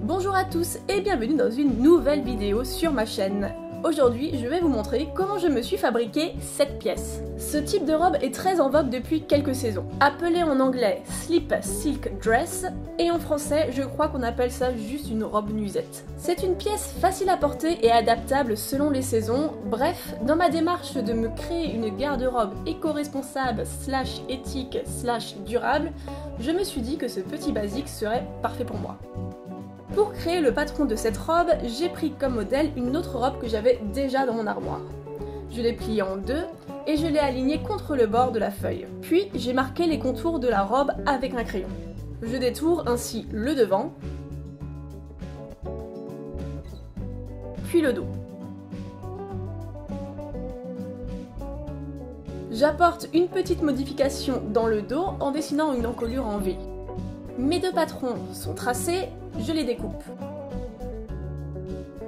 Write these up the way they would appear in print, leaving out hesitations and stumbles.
Bonjour à tous et bienvenue dans une nouvelle vidéo sur ma chaîne. Aujourd'hui, je vais vous montrer comment je me suis fabriqué cette pièce. Ce type de robe est très en vogue depuis quelques saisons. Appelée en anglais Slip Silk Dress et en français, je crois qu'on appelle ça juste une robe nuisette. C'est une pièce facile à porter et adaptable selon les saisons. Bref, dans ma démarche de me créer une garde-robe éco-responsable / éthique / durable, je me suis dit que ce petit basique serait parfait pour moi. Pour créer le patron de cette robe, j'ai pris comme modèle une autre robe que j'avais déjà dans mon armoire. Je l'ai pliée en deux et je l'ai alignée contre le bord de la feuille. Puis j'ai marqué les contours de la robe avec un crayon. Je détourne ainsi le devant, puis le dos. J'apporte une petite modification dans le dos en dessinant une encolure en V. Mes deux patrons sont tracés, je les découpe.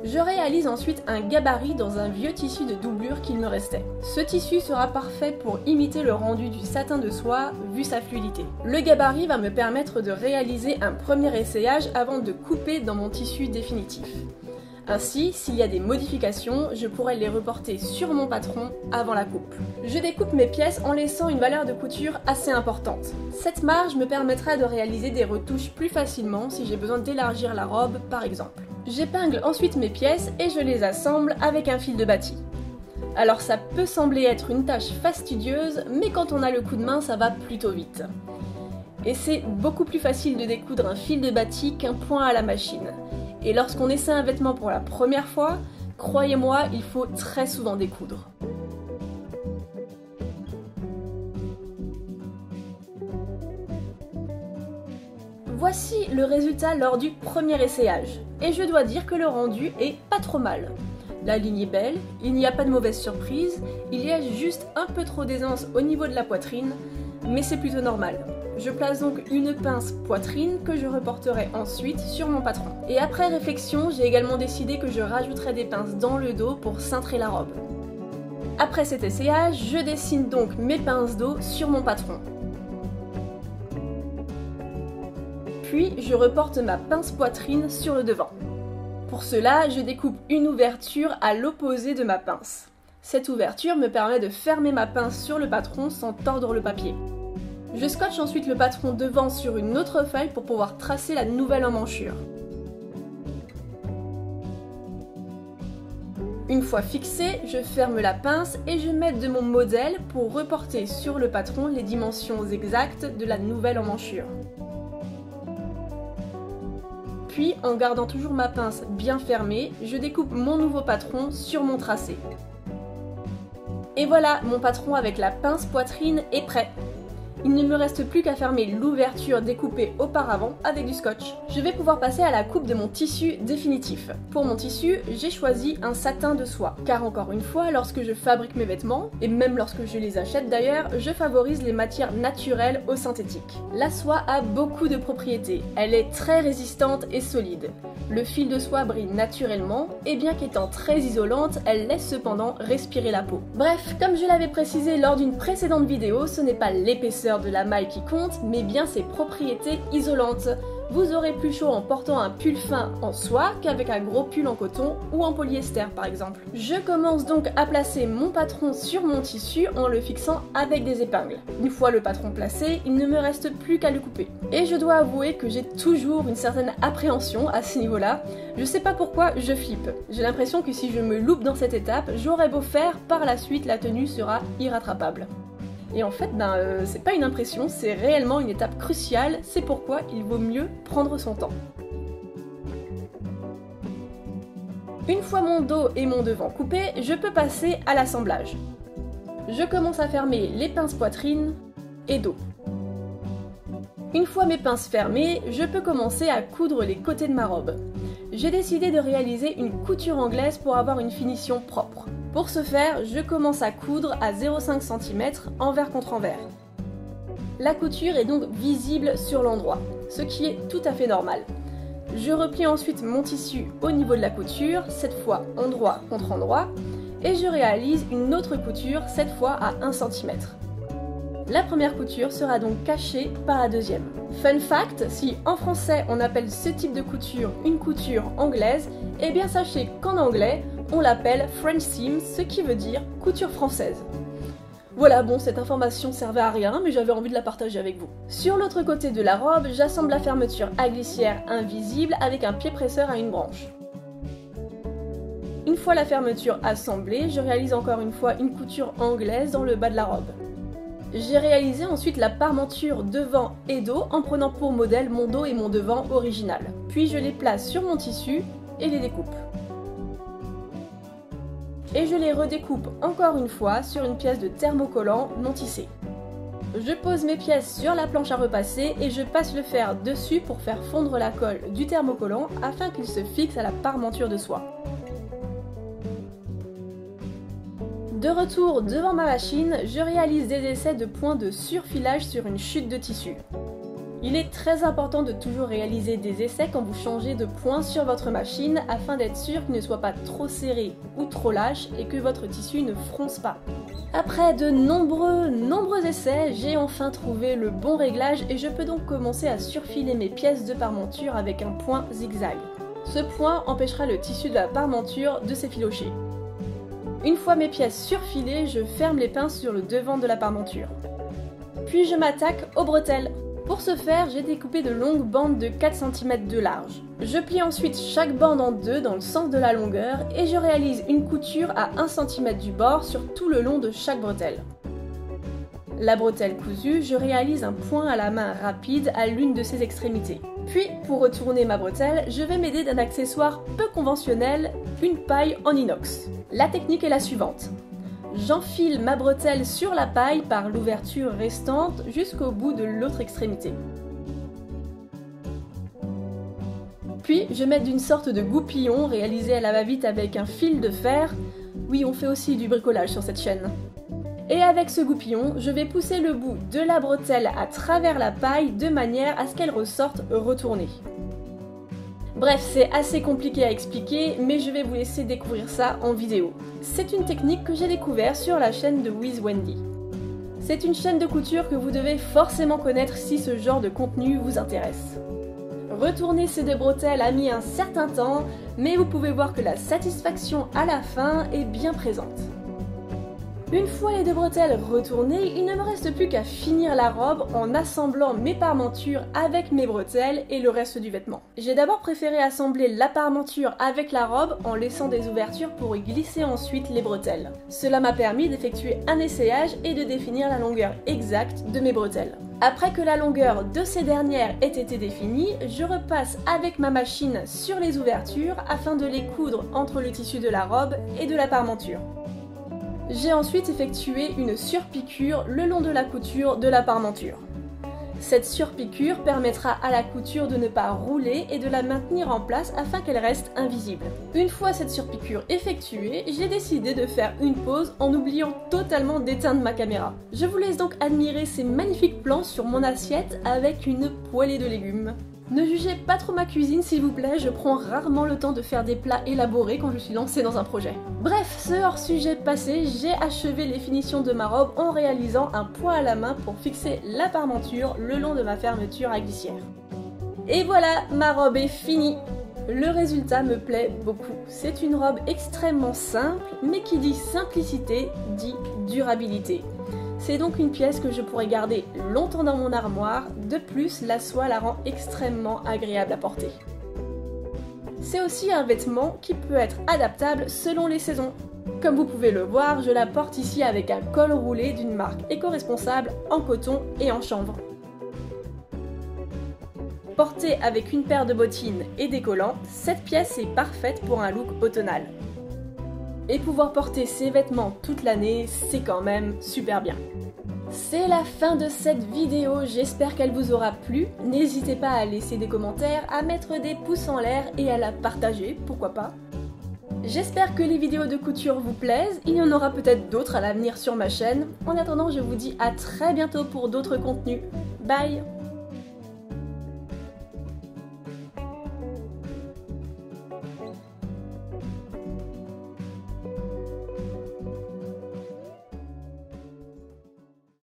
Je réalise ensuite un gabarit dans un vieux tissu de doublure qu'il me restait. Ce tissu sera parfait pour imiter le rendu du satin de soie vu sa fluidité. Le gabarit va me permettre de réaliser un premier essayage avant de couper dans mon tissu définitif. Ainsi, s'il y a des modifications, je pourrai les reporter sur mon patron avant la coupe. Je découpe mes pièces en laissant une valeur de couture assez importante. Cette marge me permettra de réaliser des retouches plus facilement si j'ai besoin d'élargir la robe par exemple. J'épingle ensuite mes pièces et je les assemble avec un fil de bâti. Alors ça peut sembler être une tâche fastidieuse, mais quand on a le coup de main, ça va plutôt vite. Et c'est beaucoup plus facile de découdre un fil de bâti qu'un point à la machine. Et lorsqu'on essaie un vêtement pour la première fois, croyez-moi, il faut très souvent découdre. Voici le résultat lors du premier essayage, et je dois dire que le rendu est pas trop mal. La ligne est belle, il n'y a pas de mauvaise surprise, il y a juste un peu trop d'aisance au niveau de la poitrine, mais c'est plutôt normal. Je place donc une pince poitrine que je reporterai ensuite sur mon patron. Et après réflexion, j'ai également décidé que je rajouterai des pinces dans le dos pour cintrer la robe. Après cet essayage, je dessine donc mes pinces dos sur mon patron. Puis je reporte ma pince poitrine sur le devant. Pour cela, je découpe une ouverture à l'opposé de ma pince. Cette ouverture me permet de fermer ma pince sur le patron sans tordre le papier. Je scotche ensuite le patron devant sur une autre feuille pour pouvoir tracer la nouvelle emmanchure. Une fois fixé, je ferme la pince et je m'aide de mon modèle pour reporter sur le patron les dimensions exactes de la nouvelle emmanchure. Puis, en gardant toujours ma pince bien fermée, je découpe mon nouveau patron sur mon tracé. Et voilà, mon patron avec la pince poitrine est prêt. Il ne me reste plus qu'à fermer l'ouverture découpée auparavant avec du scotch. Je vais pouvoir passer à la coupe de mon tissu définitif. Pour mon tissu, j'ai choisi un satin de soie. Car encore une fois, lorsque je fabrique mes vêtements, et même lorsque je les achète d'ailleurs, je favorise les matières naturelles aux synthétiques. La soie a beaucoup de propriétés. Elle est très résistante et solide. Le fil de soie brille naturellement, et bien qu'étant très isolante, elle laisse cependant respirer la peau. Bref, comme je l'avais précisé lors d'une précédente vidéo, ce n'est pas l'épaisseur de la maille qui compte, mais bien ses propriétés isolantes. Vous aurez plus chaud en portant un pull fin en soie qu'avec un gros pull en coton ou en polyester par exemple. Je commence donc à placer mon patron sur mon tissu en le fixant avec des épingles. Une fois le patron placé, il ne me reste plus qu'à le couper. Et je dois avouer que j'ai toujours une certaine appréhension à ce niveau-là. Je sais pas pourquoi, je flippe. J'ai l'impression que si je me loupe dans cette étape, j'aurais beau faire, par la suite la tenue sera irrattrapable. Et en fait, c'est pas une impression, c'est réellement une étape cruciale, c'est pourquoi il vaut mieux prendre son temps. Une fois mon dos et mon devant coupés, je peux passer à l'assemblage. Je commence à fermer les pinces poitrine et dos. Une fois mes pinces fermées, je peux commencer à coudre les côtés de ma robe. J'ai décidé de réaliser une couture anglaise pour avoir une finition propre. Pour ce faire, je commence à coudre à 0,5 cm envers contre envers. La couture est donc visible sur l'endroit, ce qui est tout à fait normal. Je replie ensuite mon tissu au niveau de la couture, cette fois endroit contre endroit, et je réalise une autre couture, cette fois à 1 cm. La première couture sera donc cachée par la deuxième. Fun fact, si en français on appelle ce type de couture une couture anglaise, eh bien sachez qu'en anglais on l'appelle French seam, ce qui veut dire couture française. Voilà, bon, cette information servait à rien, mais j'avais envie de la partager avec vous. Sur l'autre côté de la robe, j'assemble la fermeture à glissière invisible avec un pied presseur à une branche. Une fois la fermeture assemblée, je réalise encore une fois une couture anglaise dans le bas de la robe. J'ai réalisé ensuite la parmenture devant et dos en prenant pour modèle mon dos et mon devant original. Puis je les place sur mon tissu et les découpe. Et je les redécoupe encore une fois sur une pièce de thermocollant non tissé. Je pose mes pièces sur la planche à repasser et je passe le fer dessus pour faire fondre la colle du thermocollant afin qu'il se fixe à la parmenture de soie. De retour devant ma machine, je réalise des essais de points de surfilage sur une chute de tissu. Il est très important de toujours réaliser des essais quand vous changez de point sur votre machine afin d'être sûr qu'il ne soit pas trop serré ou trop lâche et que votre tissu ne fronce pas. Après de nombreux essais, j'ai enfin trouvé le bon réglage et je peux donc commencer à surfiler mes pièces de parmenture avec un point zigzag. Ce point empêchera le tissu de la parmenture de s'effilocher. Une fois mes pièces surfilées, je ferme les pinces sur le devant de la parmenture. Puis je m'attaque aux bretelles. Pour ce faire, j'ai découpé de longues bandes de 4 cm de large. Je plie ensuite chaque bande en deux dans le sens de la longueur et je réalise une couture à 1 cm du bord sur tout le long de chaque bretelle. La bretelle cousue, je réalise un point à la main rapide à l'une de ses extrémités. Puis, pour retourner ma bretelle, je vais m'aider d'un accessoire peu conventionnel, une paille en inox. La technique est la suivante. J'enfile ma bretelle sur la paille par l'ouverture restante jusqu'au bout de l'autre extrémité. Puis je mets d'une sorte de goupillon réalisé à la va-vite avec un fil de fer. Oui, on fait aussi du bricolage sur cette chaîne. Et avec ce goupillon, je vais pousser le bout de la bretelle à travers la paille de manière à ce qu'elle ressorte retournée. Bref, c'est assez compliqué à expliquer, mais je vais vous laisser découvrir ça en vidéo. C'est une technique que j'ai découverte sur la chaîne de With Wendy. C'est une chaîne de couture que vous devez forcément connaître si ce genre de contenu vous intéresse. Retourner ces deux bretelles a mis un certain temps, mais vous pouvez voir que la satisfaction à la fin est bien présente. Une fois les deux bretelles retournées, il ne me reste plus qu'à finir la robe en assemblant mes parmentures avec mes bretelles et le reste du vêtement. J'ai d'abord préféré assembler la parmenture avec la robe en laissant des ouvertures pour y glisser ensuite les bretelles. Cela m'a permis d'effectuer un essayage et de définir la longueur exacte de mes bretelles. Après que la longueur de ces dernières ait été définie, je repasse avec ma machine sur les ouvertures afin de les coudre entre le tissu de la robe et de la parmenture. J'ai ensuite effectué une surpiqûre le long de la couture de la parmenture. Cette surpiqûre permettra à la couture de ne pas rouler et de la maintenir en place afin qu'elle reste invisible. Une fois cette surpiqûre effectuée, j'ai décidé de faire une pause en oubliant totalement d'éteindre ma caméra. Je vous laisse donc admirer ces magnifiques plans sur mon assiette avec une poêlée de légumes. Ne jugez pas trop ma cuisine s'il vous plaît, je prends rarement le temps de faire des plats élaborés quand je suis lancée dans un projet. Bref, ce hors-sujet passé, j'ai achevé les finitions de ma robe en réalisant un point à la main pour fixer la parmenture le long de ma fermeture à glissière. Et voilà, ma robe est finie! Le résultat me plaît beaucoup. C'est une robe extrêmement simple, mais qui dit simplicité, dit durabilité. C'est donc une pièce que je pourrais garder longtemps dans mon armoire, de plus la soie la rend extrêmement agréable à porter. C'est aussi un vêtement qui peut être adaptable selon les saisons. Comme vous pouvez le voir, je la porte ici avec un col roulé d'une marque éco-responsable en coton et en chanvre. Portée avec une paire de bottines et des collants, cette pièce est parfaite pour un look automnal. Et pouvoir porter ces vêtements toute l'année, c'est quand même super bien. C'est la fin de cette vidéo, j'espère qu'elle vous aura plu. N'hésitez pas à laisser des commentaires, à mettre des pouces en l'air et à la partager, pourquoi pas. J'espère que les vidéos de couture vous plaisent, il y en aura peut-être d'autres à l'avenir sur ma chaîne. En attendant, je vous dis à très bientôt pour d'autres contenus. Bye!